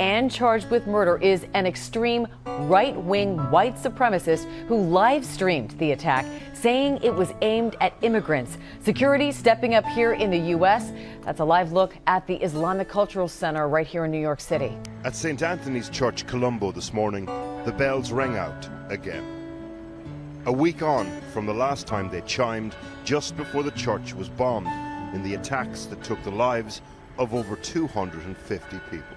and charged with murder is an extreme right-wing white supremacist who live-streamed the attack, saying it was aimed at immigrants. Security stepping up here in the U.S. That's a live look at the Islamic Cultural Center right here in New York City. At St. Anthony's Church, Colombo this morning, the bells rang out again. A week on from the last time they chimed, just before the church was bombed in the attacks that took the lives of over 250 people.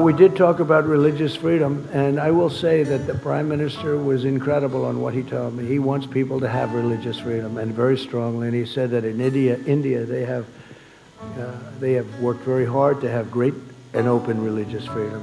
We did talk about religious freedom, and I will say that the Prime Minister was incredible on what he told me. He wants people to have religious freedom, and very strongly. And he said that in India they have worked very hard to have great and open religious freedom.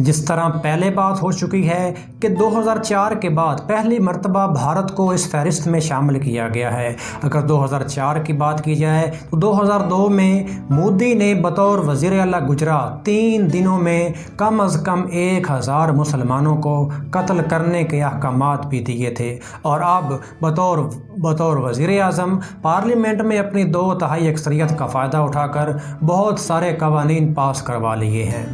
جس طرح پہلے بات ہو چکی ہے کہ 2004 کے بعد پہلی مرتبہ بھارت کو اس فہرست میں شامل کیا گیا ہے۔ اگر 2004 کی بات کی جائے تو 2002 میں مودی نے بطور وزیر اعلیٰ گجرات 3 دنوں میں کم از کم 1000 مسلمانوں کو قتل کرنے کے احکامات بھی دیے تھے، اور اب بطور وزیر اعظم پارلیمنٹ میں اپنی 2/3 اکثریت کا فائدہ اٹھا کر بہت سارے قوانین پاس کروا لیے ہیں۔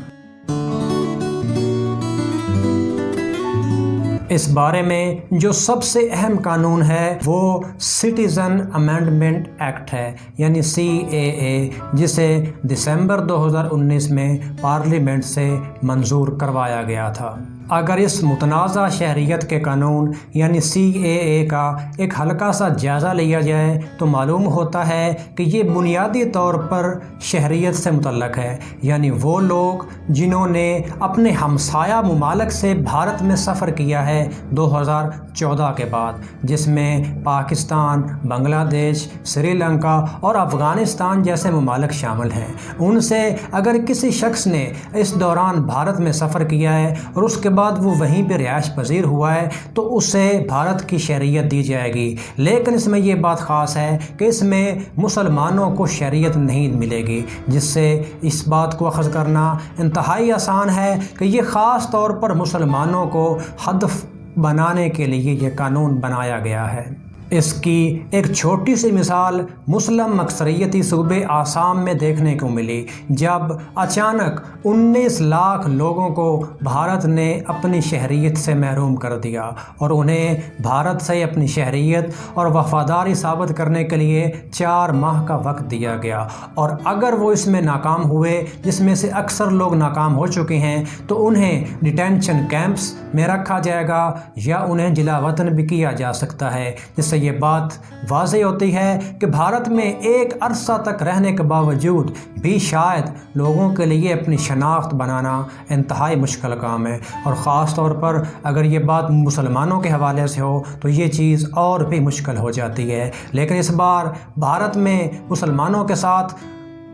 اس بارے میں جو سب سے اہم قانون ہے وہ سٹیزن امینڈمنٹ ایکٹ ہے، یعنی CAA، جسے دسمبر 2019 میں پارلیمنٹ سے منظور کروایا گیا تھا۔ اگر اس متنازع شہریت کے قانون یعنی CAA کا ایک ہلکا سا جائزہ لیا جائے تو معلوم ہوتا ہے کہ یہ بنیادی طور پر شہریت سے متعلق ہے، یعنی وہ لوگ جنہوں نے اپنے ہمسایہ ممالک سے بھارت میں سفر کیا ہے 2014 کے بعد، جس میں پاکستان، بنگلہ دیش، سری لنکا اور افغانستان جیسے ممالک شامل ہیں۔ ان سے اگر کسی شخص نے اس دوران بھارت میں سفر کیا ہے اور اس کے بعد وہ وہیں پہ رہائش پذیر ہوا ہے تو اسے بھارت کی شہریت دی جائے گی، لیکن اس میں یہ بات خاص ہے کہ اس میں مسلمانوں کو شہریت نہیں ملے گی، جس سے اس بات کو اخذ کرنا انتہائی آسان ہے کہ یہ خاص طور پر مسلمانوں کو ہدف بنانے کے لیے یہ قانون بنایا گیا ہے۔ اس کی ایک چھوٹی سی مثال مسلم اکثریتی صوبے آسام میں دیکھنے کو ملی، جب اچانک 19 لاکھ لوگوں کو بھارت نے اپنی شہریت سے محروم کر دیا اور انہیں بھارت سے اپنی شہریت اور وفاداری ثابت کرنے کے لیے 4 ماہ کا وقت دیا گیا، اور اگر وہ اس میں ناکام ہوئے، جس میں سے اکثر لوگ ناکام ہو چکے ہیں، تو انہیں ڈیٹینشن کیمپس میں رکھا جائے گا یا انہیں جلا وطن بھی کیا جا سکتا ہے، جس سے یہ بات واضح ہوتی ہے کہ بھارت میں ایک عرصہ تک رہنے کے باوجود بھی شاید لوگوں کے لیے اپنی شناخت بنانا انتہائی مشکل کام ہے، اور خاص طور پر اگر یہ بات مسلمانوں کے حوالے سے ہو تو یہ چیز اور بھی مشکل ہو جاتی ہے۔ لیکن اس بار بھارت میں مسلمانوں کے ساتھ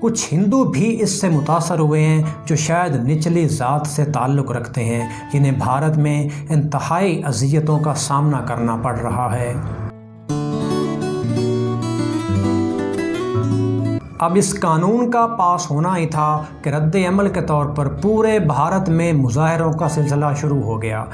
کچھ ہندو بھی اس سے متاثر ہوئے ہیں جو شاید نچلی ذات سے تعلق رکھتے ہیں، جنہیں بھارت میں انتہائی اذیتوں کا سامنا کرنا پڑ رہا ہے۔ اب اس قانون کا پاس ہونا ہی تھا کہ رد عمل کے طور پر پورے بھارت میں مظاہروں کا سلسلہ شروع ہو گیا۔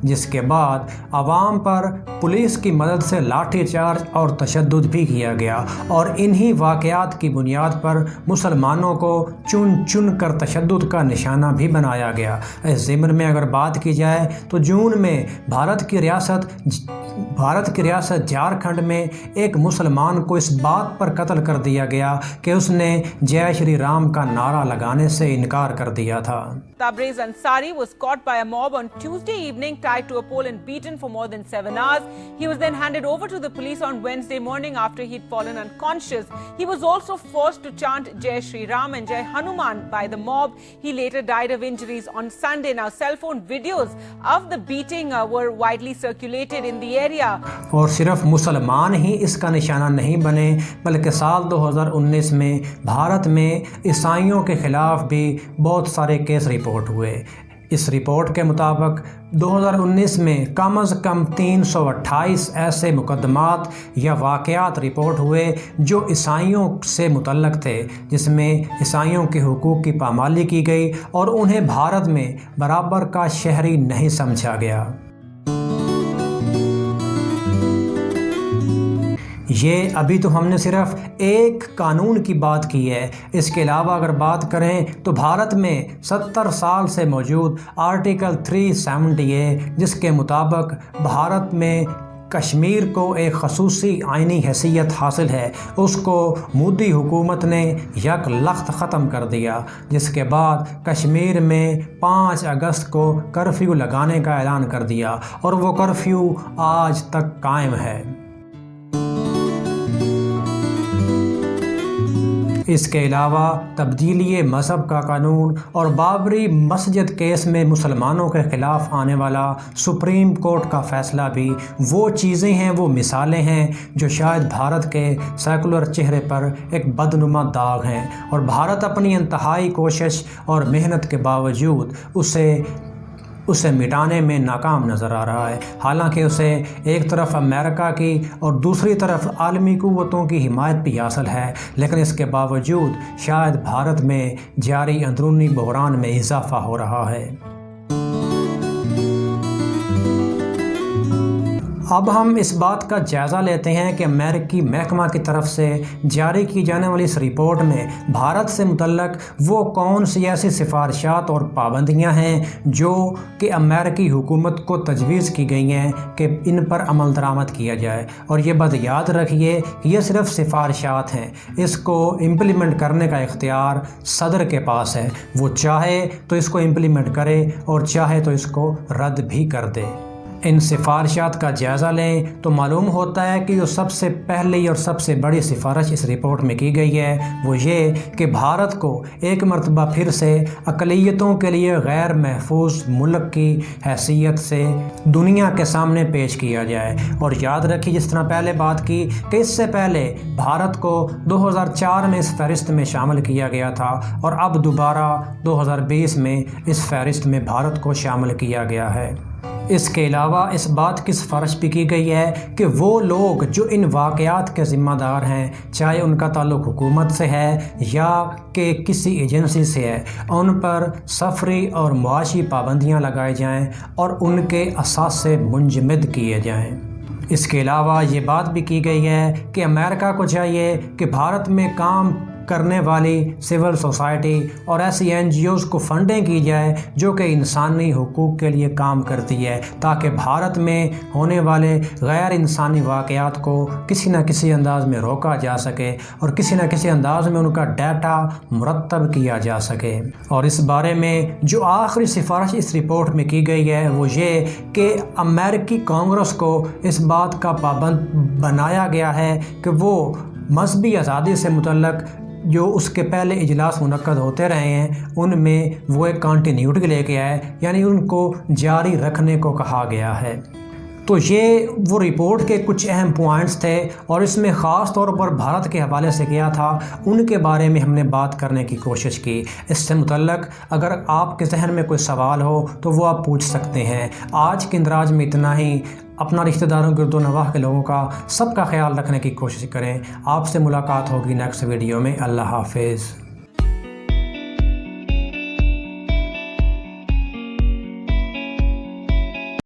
جس کے بعد عوام پر پولیس کی مدد سے لاٹھی چارج اور تشدد بھی کیا گیا، اور انہی واقعات کی بنیاد پر مسلمانوں کو چن چن کر تشدد کا نشانہ بھی بنایا گیا۔ اس ضمن میں اگر بات کی جائے تو جون میں بھارت کی ریاست جھارکھنڈ میں ایک مسلمان کو اس بات پر قتل کر دیا گیا کہ اس نے جے شری رام کا نعرہ لگانے سے انکار کر دیا تھا۔ Tabriz Ansari was caught by a mob on Tuesday evening, tied to a pole and beaten for more than 7 hours. He was then handed over to the police on Wednesday morning after he'd fallen unconscious. He was also forced to chant Jai Shri Ram and Jai Hanuman by the mob. He later died of injuries on Sunday. Now, cell phone videos of the beating were widely circulated in the area. اور صرف مسلمان ہی اس کا نشانہ نہیں بنے، بلکہ سال 2019 میں بھارت میں عیسائیوں کے خلاف بھی بہت سارے کیس رپورٹ ہوئے۔ اس رپورٹ کے مطابق 2019 میں کم از کم 328 ایسے مقدمات یا واقعات رپورٹ ہوئے جو عیسائیوں سے متعلق تھے، جس میں عیسائیوں کے حقوق کی پامالی کی گئی اور انہیں بھارت میں برابر کا شہری نہیں سمجھا گیا۔ یہ ابھی تو ہم نے صرف ایک قانون کی بات کی ہے، اس کے علاوہ اگر بات کریں تو بھارت میں 70 سال سے موجود آرٹیکل 370 ہے، جس کے مطابق بھارت میں کشمیر کو ایک خصوصی آئینی حیثیت حاصل ہے، اس کو مودی حکومت نے یک لخت ختم کر دیا، جس کے بعد کشمیر میں 5 اگست کو کرفیو لگانے کا اعلان کر دیا، اور وہ کرفیو آج تک قائم ہے۔ اس کے علاوہ تبدیلی مذہب کا قانون اور بابری مسجد کیس میں مسلمانوں کے خلاف آنے والا سپریم کورٹ کا فیصلہ بھی وہ چیزیں ہیں، وہ مثالیں ہیں جو شاید بھارت کے سیکولر چہرے پر ایک بدنما داغ ہیں، اور بھارت اپنی انتہائی کوشش اور محنت کے باوجود اسے مٹانے میں ناکام نظر آ رہا ہے۔ حالانکہ اسے ایک طرف امریکہ کی اور دوسری طرف عالمی قوتوں کی حمایت بھی حاصل ہے، لیکن اس کے باوجود شاید بھارت میں جاری اندرونی بحران میں اضافہ ہو رہا ہے۔ اب ہم اس بات کا جائزہ لیتے ہیں کہ امریکی محکمہ کی طرف سے جاری کی جانے والی اس رپورٹ میں بھارت سے متعلق وہ کون سی ایسی سفارشات اور پابندیاں ہیں جو کہ امریکی حکومت کو تجویز کی گئی ہیں کہ ان پر عمل درآمد کیا جائے۔ اور یہ بات یاد رکھیے کہ یہ صرف سفارشات ہیں، اس کو امپلیمنٹ کرنے کا اختیار صدر کے پاس ہے، وہ چاہے تو اس کو امپلیمنٹ کرے اور چاہے تو اس کو رد بھی کر دے۔ ان سفارشات کا جائزہ لیں تو معلوم ہوتا ہے کہ جو سب سے پہلی اور سب سے بڑی سفارش اس رپورٹ میں کی گئی ہے وہ یہ کہ بھارت کو ایک مرتبہ پھر سے اقلیتوں کے لیے غیر محفوظ ملک کی حیثیت سے دنیا کے سامنے پیش کیا جائے۔ اور یاد رکھیے، جس طرح پہلے بات کی کہ اس سے پہلے بھارت کو 2004 میں اس فہرست میں شامل کیا گیا تھا، اور اب دوبارہ 2020 میں اس فہرست میں بھارت کو شامل کیا گیا ہے۔ اس کے علاوہ اس بات کی سفارش بھی کی گئی ہے کہ وہ لوگ جو ان واقعات کے ذمہ دار ہیں، چاہے ان کا تعلق حکومت سے ہے یا کہ کسی ایجنسی سے ہے، ان پر سفری اور معاشی پابندیاں لگائی جائیں اور ان کے اثاثے منجمد کیے جائیں۔ اس کے علاوہ یہ بات بھی کی گئی ہے کہ امریکہ کو چاہیے کہ بھارت میں کام کرنے والی سول سوسائٹی اور ایسی NGOs کو فنڈنگ کی جائے جو کہ انسانی حقوق کے لیے کام کرتی ہے، تاکہ بھارت میں ہونے والے غیر انسانی واقعات کو کسی نہ کسی انداز میں روکا جا سکے اور کسی نہ کسی انداز میں ان کا ڈیٹا مرتب کیا جا سکے۔ اور اس بارے میں جو آخری سفارش اس رپورٹ میں کی گئی ہے وہ یہ کہ امریکی کانگریس کو اس بات کا پابند بنایا گیا ہے کہ وہ مذہبی آزادی سے متعلق جو اس کے پہلے اجلاس منعقد ہوتے رہے ہیں ان میں وہ ایک کنٹینیوٹی لے کے آئے، یعنی ان کو جاری رکھنے کو کہا گیا ہے۔ تو یہ وہ رپورٹ کے کچھ اہم پوائنٹس تھے، اور اس میں خاص طور پر بھارت کے حوالے سے کیا تھا ان کے بارے میں ہم نے بات کرنے کی کوشش کی۔ اس سے متعلق اگر آپ کے ذہن میں کوئی سوال ہو تو وہ آپ پوچھ سکتے ہیں۔ آج کے اندراج میں اتنا ہی۔ اپنا رشتہ داروں گرد و نواح کے لوگوں کا سب کا خیال رکھنے کی کوشش کریں۔ آپ سے ملاقات ہوگی نیکسٹ ویڈیو میں۔ اللہ حافظ۔